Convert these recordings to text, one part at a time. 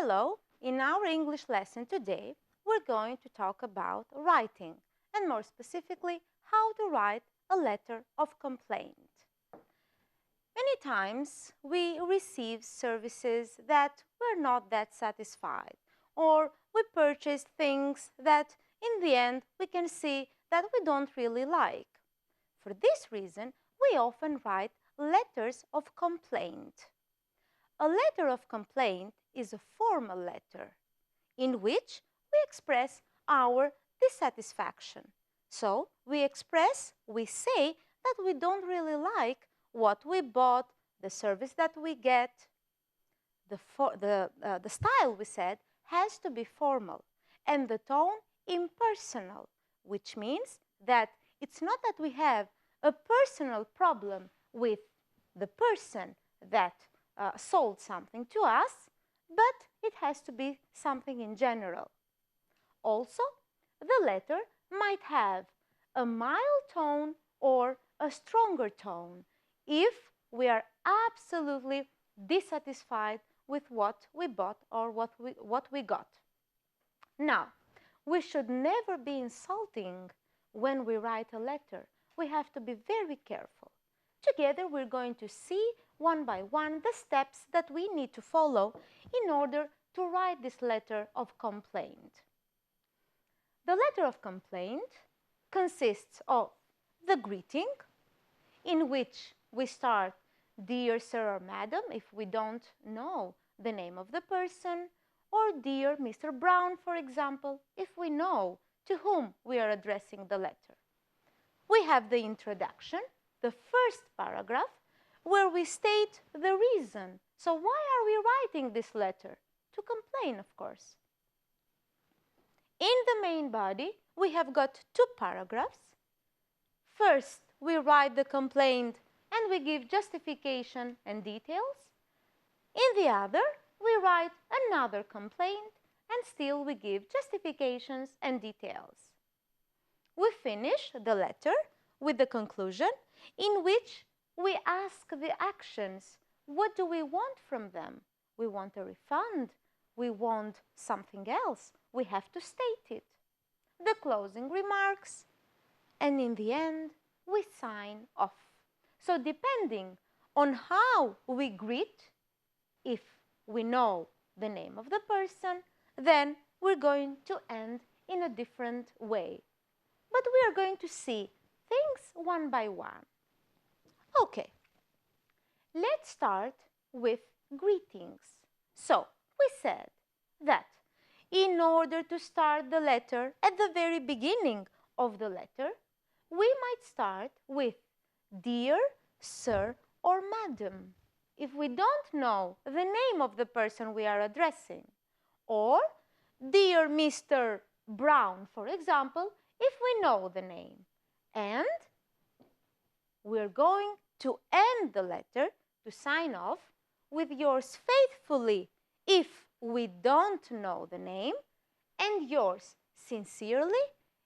Hello, in our English lesson today, we're going to talk about writing, and more specifically, how to write a letter of complaint. Many times we receive services that we're not that satisfied, or we purchase things that in the end we can see that we don't really like. For this reason, we often write letters of complaint. A letter of complaint is a formal letter in which we express our dissatisfaction. So we say that we don't really like what we bought, the service that we get. The style, we said, has to be formal and the tone impersonal, which means that it's not that we have a personal problem with the person that sold something to us, but it has to be something in general. Also, the letter might have a mild tone or a stronger tone if we are absolutely dissatisfied with what we bought or what we got. Now, we should never be insulting when we write a letter. We have to be very careful. Together, we're going to see one by one the steps that we need to follow in order to write this letter of complaint. The letter of complaint consists of the greeting, in which we start, "Dear Sir or Madam," if we don't know the name of the person, or "Dear Mr. Brown," for example, if we know to whom we are addressing the letter. We have the introduction, the first paragraph, where we state the reason. So why are we writing this letter? To complain, of course. In the main body, we have got two paragraphs. First, we write the complaint and we give justification and details. In the other, we write another complaint and still we give justifications and details. We finish the letter with the conclusion, in which we ask the actions. What do we want from them? We want a refund. We want something else. We have to state it. The closing remarks. And in the end, we sign off. So depending on how we greet, if we know the name of the person, then we're going to end in a different way. But we are going to see things one by one. Okay, let's start with greetings. So, we said that in order to start the letter at the very beginning of the letter, we might start with "Dear Sir or Madam," if we don't know the name of the person we are addressing, or "Dear Mr. Brown," for example, if we know the name. And we're going to end the letter, to sign off, with "Yours faithfully," if we don't know the name, and "Yours sincerely,"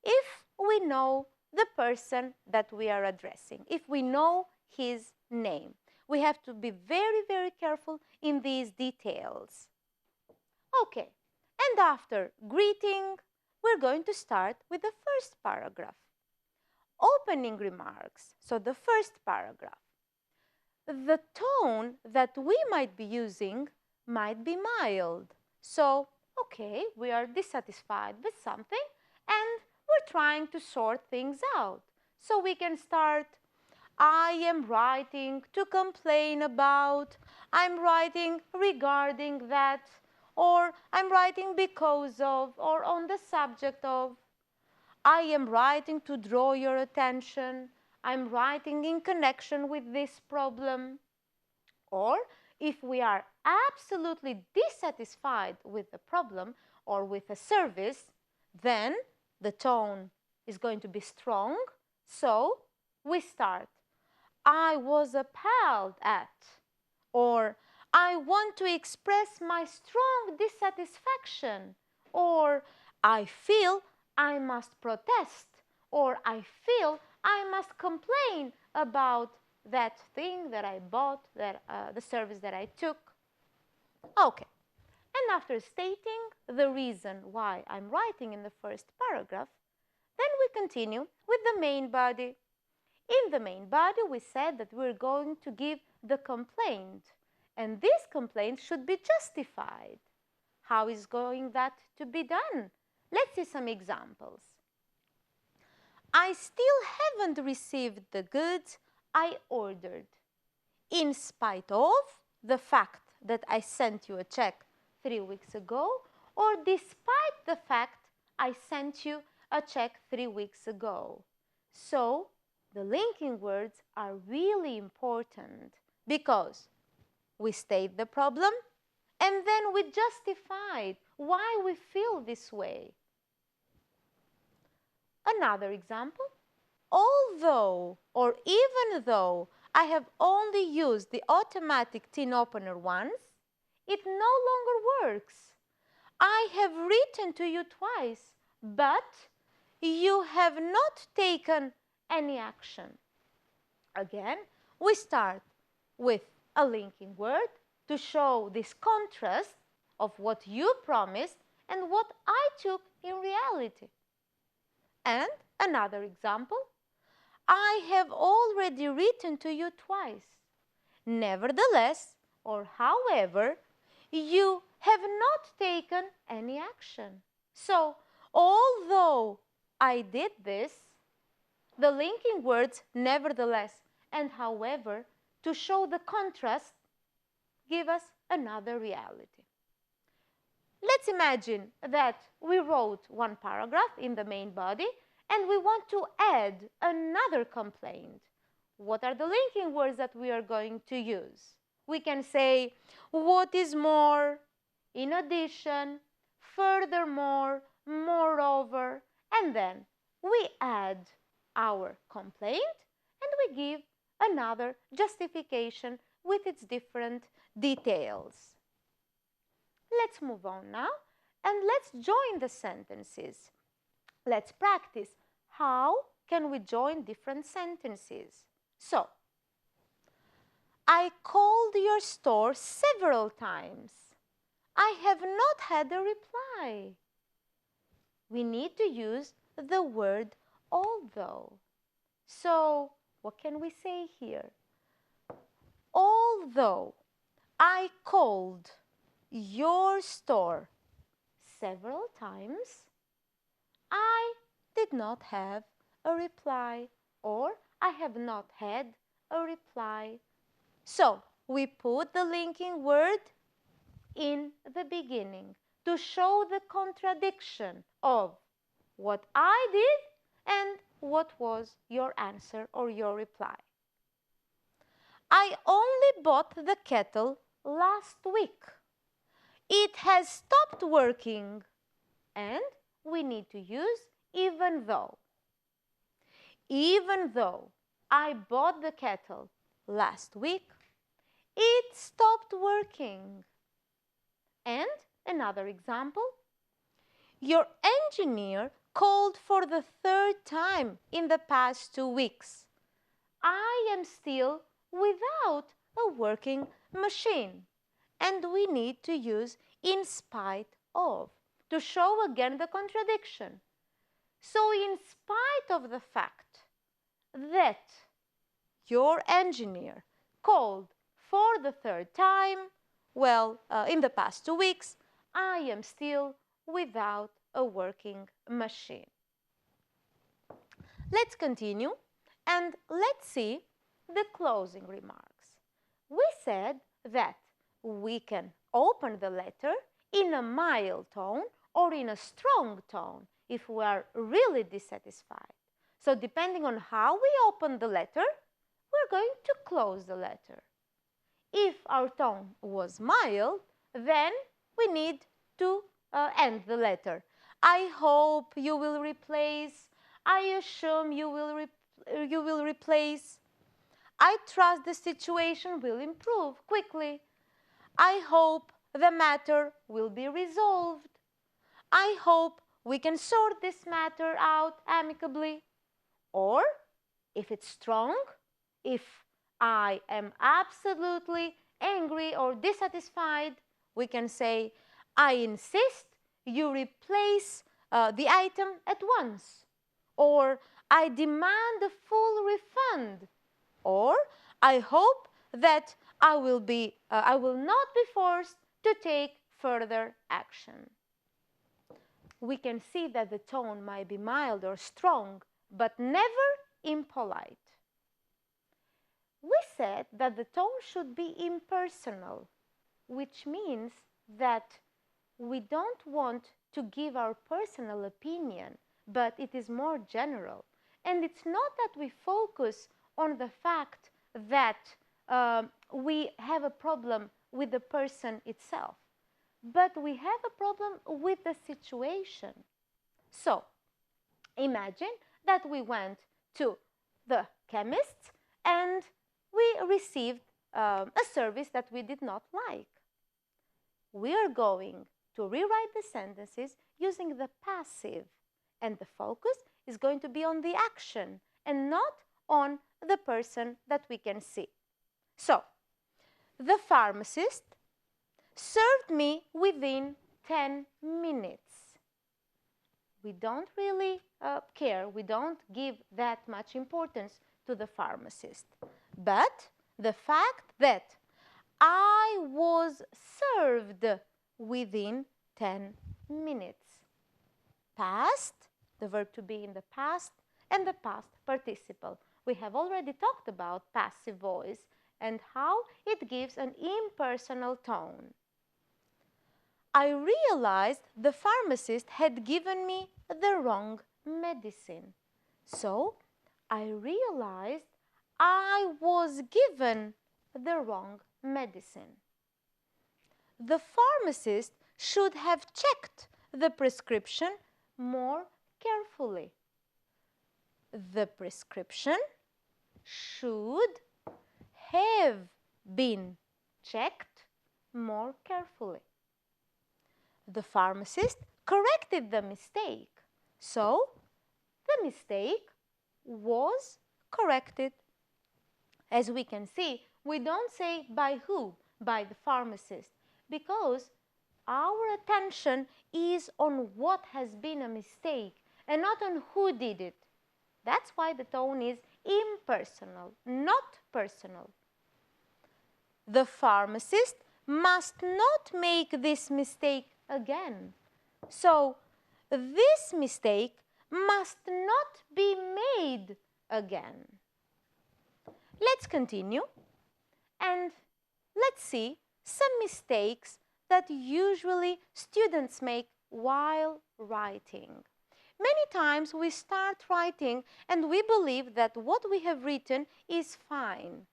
if we know the person that we are addressing, if we know his name. We have to be very, very careful in these details. Okay, and after greeting, we're going to start with the first paragraph. Opening remarks, so the first paragraph. The tone that we might be using might be mild. So, okay, we are dissatisfied with something and we're trying to sort things out. So we can start, "I am writing to complain about," "I'm writing regarding that," or "I'm writing because of," or "on the subject of." "I am writing to draw your attention," "I'm writing in connection with this problem." Or if we are absolutely dissatisfied with the problem or with a service, then the tone is going to be strong. So we start, "I was appalled at," or "I want to express my strong dissatisfaction," or "I feel I must protest," or "I feel I must complain about that thing that I bought, the service that I took." Okay, And after stating the reason why I'm writing in the first paragraph, then we continue with the main body. In the main body, we said that we're going to give the complaint, and this complaint should be justified. How is going that to be done? Let's see some examples. I still haven't received the goods I ordered, in spite of the fact that I sent you a check 3 weeks ago, or despite the fact I sent you a check 3 weeks ago. So, the linking words are really important because we state the problem and then we justify why we feel this way. Another example, although or even though I have only used the automatic tin opener once, it no longer works. I have written to you twice, but you have not taken any action. Again, we start with a linking word to show this contrast of what you promised and what I took in reality. And another example, I have already written to you twice. Nevertheless, or however, you have not taken any action. So, although I did this, the linking words nevertheless and however, to show the contrast, give us another reality. Let's imagine that we wrote one paragraph in the main body and we want to add another complaint. What are the linking words that we are going to use? We can say, what is more, in addition, furthermore, moreover, and then we add our complaint and we give another justification with its different details. Let's move on now and let's join the sentences. Let's practice how can we join different sentences. So, I called your store several times. I have not had a reply. We need to use the word although. So, what can we say here? Although I called your store several times, I did not have a reply, or I have not had a reply. So, we put the linking word in the beginning to show the contradiction of what I did and what was your answer or your reply. I only bought the kettle last week. It has stopped working, and we need to use even though. Even though I bought the kettle last week, it stopped working. And another example, your engineer called for the 3rd time in the past 2 weeks. I am still without a working machine. And we need to use in spite of to show again the contradiction. So in spite of the fact that your engineer called for the 3rd time, well, in the past 2 weeks, I am still without a working machine. Let's continue and let's see the closing remarks. We said that we can open the letter in a mild tone or in a strong tone if we are really dissatisfied. So depending on how we open the letter, we're going to close the letter. If our tone was mild, then we need to end the letter. I hope you will replace. I assume you will replace. I trust the situation will improve quickly. I hope the matter will be resolved. I hope we can sort this matter out amicably. Or, if it's strong, if I am absolutely angry or dissatisfied, we can say, I insist you replace the item at once. Or I demand a full refund. Or I hope that I will not be forced to take further action. We can see that the tone might be mild or strong, but never impolite. We said that the tone should be impersonal, which means that we don't want to give our personal opinion, but it is more general. And it's not that we focus on the fact that we have a problem with the person itself, but we have a problem with the situation. So, imagine that we went to the chemist and we received a service that we did not like. We are going to rewrite the sentences using the passive, and the focus is going to be on the action and not on the person that we can see. So, the pharmacist served me within 10 minutes. We don't really care, we don't give that much importance to the pharmacist. But the fact that I was served within 10 minutes. Past, the verb to be in the past, and the past participle. We have already talked about passive voice and how it gives an impersonal tone. I realized the pharmacist had given me the wrong medicine. So, I realized I was given the wrong medicine. The pharmacist should have checked the prescription more carefully. The prescription should have been checked more carefully. The pharmacist corrected the mistake. So, the mistake was corrected. As we can see, we don't say by who, by the pharmacist, because our attention is on what has been a mistake and not on who did it. That's why the tone is impersonal, not personal. The pharmacist must not make this mistake again. So, this mistake must not be made again. Let's continue and let's see some mistakes that usually students make while writing. Many times we start writing and we believe that what we have written is fine.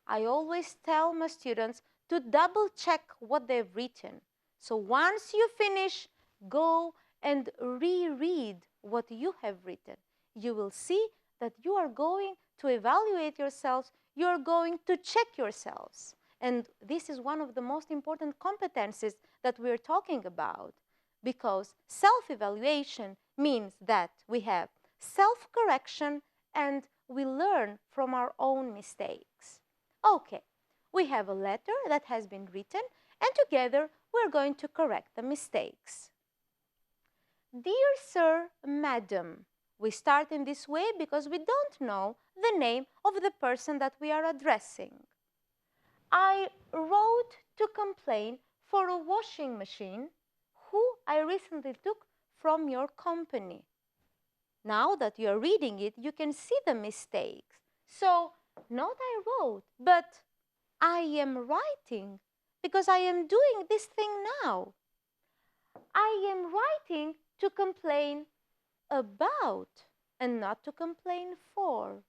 I always tell my students to double check what they've written. So once you finish, go and reread what you have written. You will see that you are going to evaluate yourselves, you are going to check yourselves. And this is one of the most important competencies that we're talking about, because self-evaluation means that we have self-correction and we learn from our own mistakes. Okay, we have a letter that has been written and together we're going to correct the mistakes. Dear Sir, Madam. We start in this way because we don't know the name of the person that we are addressing. I wrote to complain for a washing machine who I recently took from your company. Now that you are reading it, you can see the mistakes. So, not I wrote, but I am writing because I am doing this thing now. I am writing to complain about and not to complain for.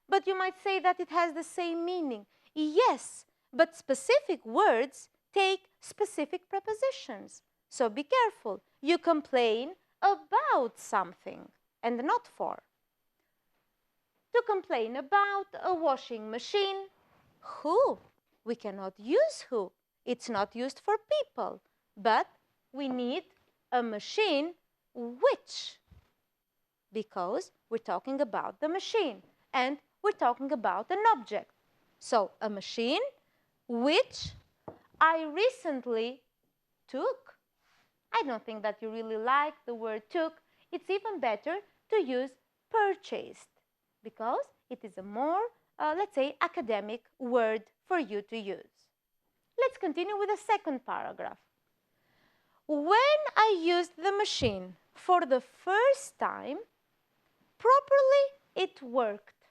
But you might say that it has the same meaning. Yes, but specific words take specific prepositions. So be careful. You complain about something and not for. To complain about a washing machine, who? We cannot use who. It's not used for people. But we need a machine which, because we're talking about the machine and we're talking about an object. So, a machine which I recently took I don't think that you really like the word took. It's even better to use purchased because it is a more, let's say, academic word for you to use. Let's continue with the second paragraph. When I used the machine for the first time, properly it worked.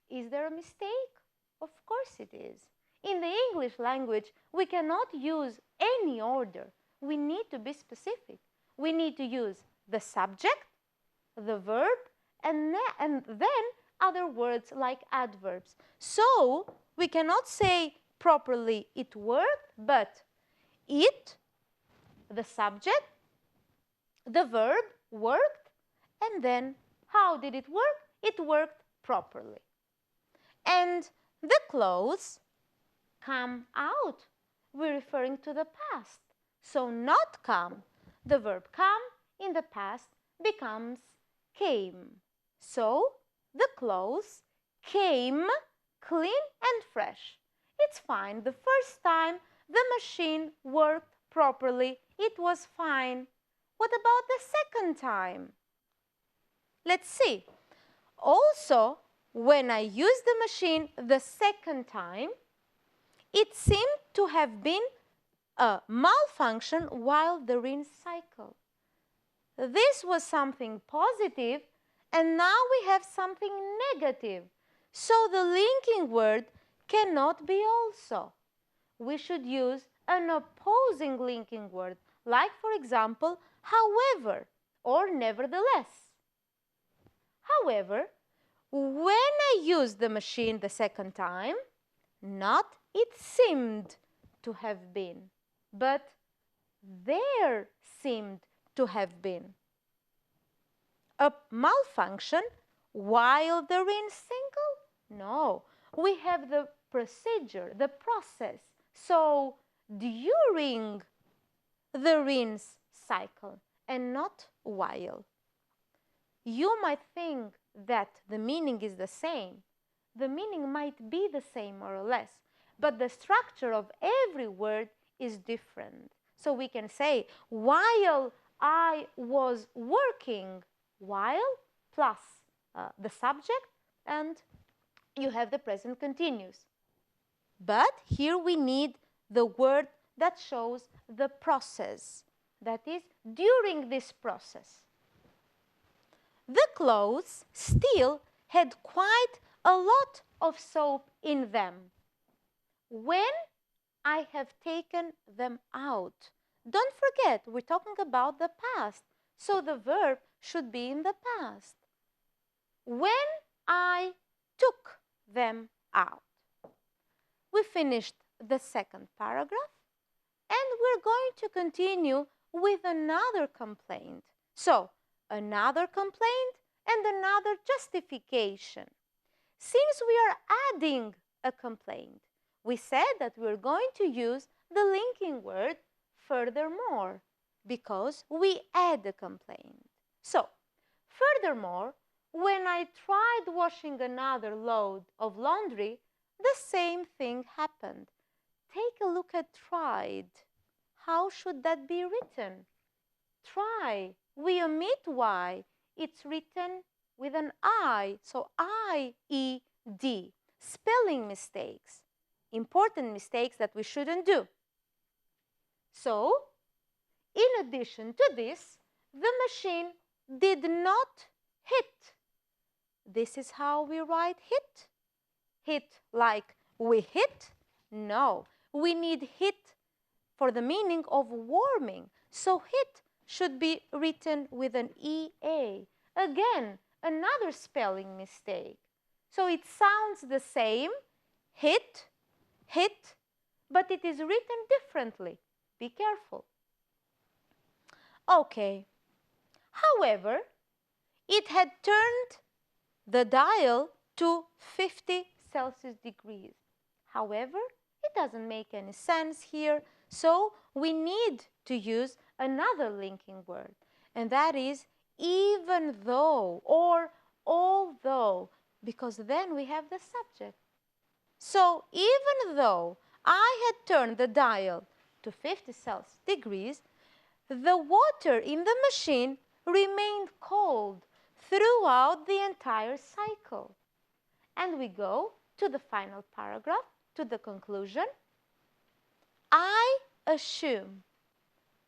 Is there a mistake? Of course it is. In the English language, we cannot use any order. We need to be specific. We need to use the subject, the verb, and then other words like adverbs. So we cannot say properly it worked, but it, the subject, the verb worked, and then how did it work? It worked properly. And the clothes come out. We're referring to the past. So not come. The verb come in the past becomes came. So the clothes came clean and fresh. It's fine. The first time the machine worked properly, it was fine. What about the second time? Let's see. Also, when I used the machine the second time, it seemed to have been a malfunction while the rinse cycle. This was something positive, and now we have something negative. So the linking word cannot be also. We should use an opposing linking word, like, for example, however or nevertheless. However, when I used the machine the second time, not it seemed to have been, but there seemed to have been a malfunction while the rinse cycle? No, we have the procedure, the process. So during the rinse cycle and not while. You might think that the meaning is the same. The meaning might be the same more or less, but the structure of every word is different. So we can say, while I was working, while plus the subject, and you have the present continuous. But here we need the word that shows the process, that is, during this process. The clothes still had quite a lot of soap in them when I have taken them out. Don't forget, we're talking about the past, so the verb should be in the past. When I took them out. We finished the second paragraph, and we're going to continue with another complaint. So, another complaint and another justification. Since we are adding a complaint, we said that we're going to use the linking word furthermore because we add a complaint. So, furthermore, when I tried washing another load of laundry, the same thing happened. Take a look at tried. How should that be written? Try. We omit Y. It's written with an I, so I-E-D. Spelling mistakes. Important mistakes that we shouldn't do. So, in addition to this, the machine did not hit. This is how we write hit. Hit like we hit? No, we need hit for the meaning of warming. So hit should be written with an EA. Again, another spelling mistake. So it sounds the same, hit, hit, but it is written differently. Be careful. Okay. However, it had turned the dial to 50 Celsius degrees. However, it doesn't make any sense here, so we need to use another linking word, and that is even though or although, because then we have the subject. So even though I had turned the dial to 50 Celsius degrees, The water in the machine remained cold throughout the entire cycle. And we go to the final paragraph, to the conclusion. I assume.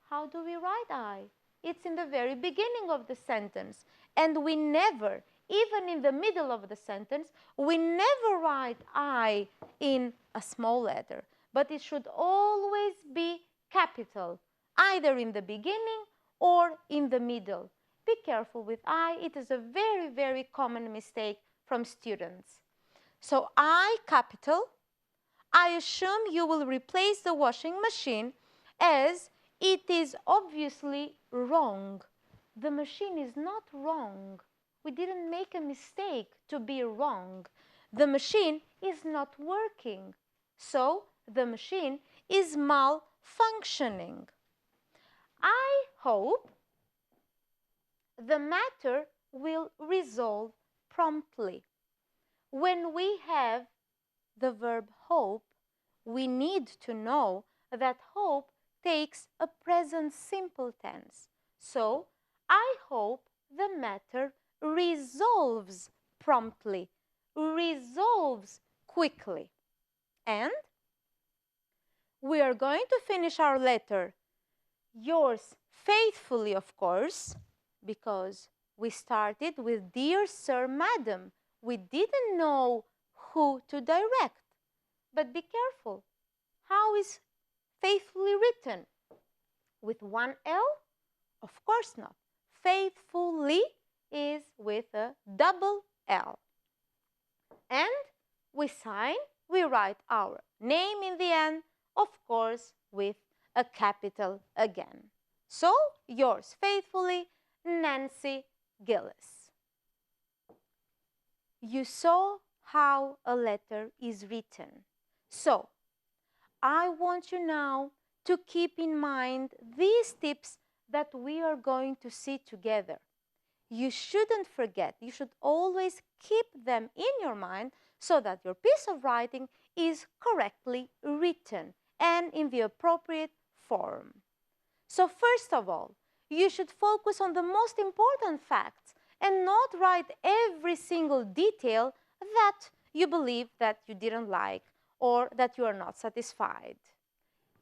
How do we write I? It's in the very beginning of the sentence. And we never, even in the middle of the sentence, we never write I in a small letter. But it should always be capital, either in the beginning or in the middle. Be careful with I. It is a very, very common mistake from students. So I, capital. I assume you will replace the washing machine, as it is obviously wrong. The machine is not wrong. We didn't make a mistake to be wrong. The machine is not working. So the machine is malfunctioning. I hope the matter will resolve promptly. When we have the verb hope, we need to know that hope takes a present simple tense. So, I hope the matter resolves promptly, resolves quickly. And we are going to finish our letter, yours faithfully, of course, because we started with Dear Sir, Madam. We didn't know who to direct. But be careful. How is faithfully written? With one L? Of course not. Faithfully is with a double L. And we sign, we write our name in the end, of course, with a capital again. So, yours faithfully, Nancy Gillis. You saw how a letter is written. So, I want you now to keep in mind these tips that we are going to see together. You shouldn't forget. You should always keep them in your mind so that your piece of writing is correctly written and in the appropriate form. So first of all, you should focus on the most important facts and not write every single detail that you believe that you didn't like or that you are not satisfied.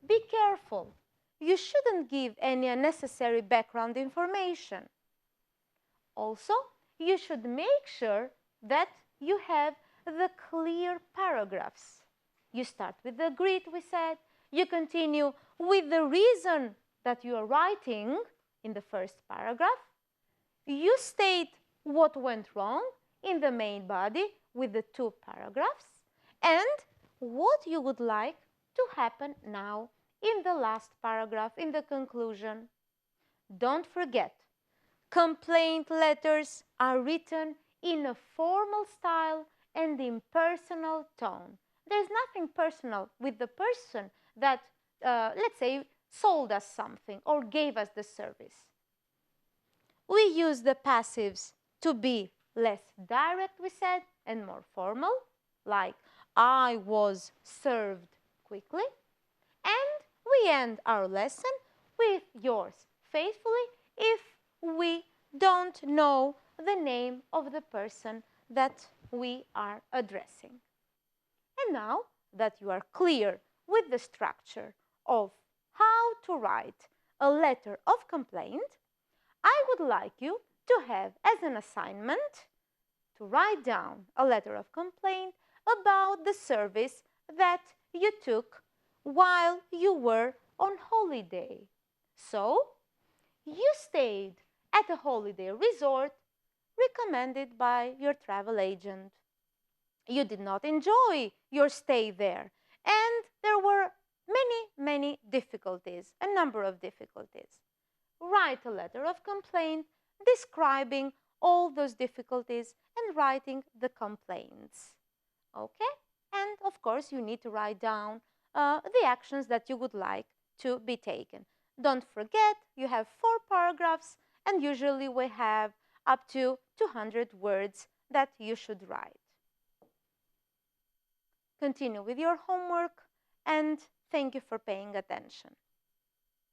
Be careful. You shouldn't give any unnecessary background information. Also, you should make sure that you have the clear paragraphs. You start with the greet, we said. You continue with the reason that you are writing in the first paragraph. You state what went wrong in the main body with the 2 paragraphs and what you would like to happen now in the last paragraph, in the conclusion. Don't forget, complaint letters are written in a formal style and in personal tone. There's nothing personal with the person that, let's say, sold us something or gave us the service. We use the passives to be less direct, we said, and more formal, like I was served quickly. And we end our lesson with yours faithfully if we don't know the name of the person that we are addressing. And now that you are clear with the structure of how to write a letter of complaint, I would like you to have as an assignment to write down a letter of complaint about the service that you took while you were on holiday. So, you stayed at a holiday resort recommended by your travel agent. You did not enjoy your stay there, and there were many difficulties, a number of difficulties. Write a letter of complaint describing all those difficulties and writing the complaints. Okay? And of course, you need to write down the actions that you would like to be taken. Don't forget, you have 4 paragraphs, and usually we have up to 200 words that you should write. Continue with your homework, and thank you for paying attention.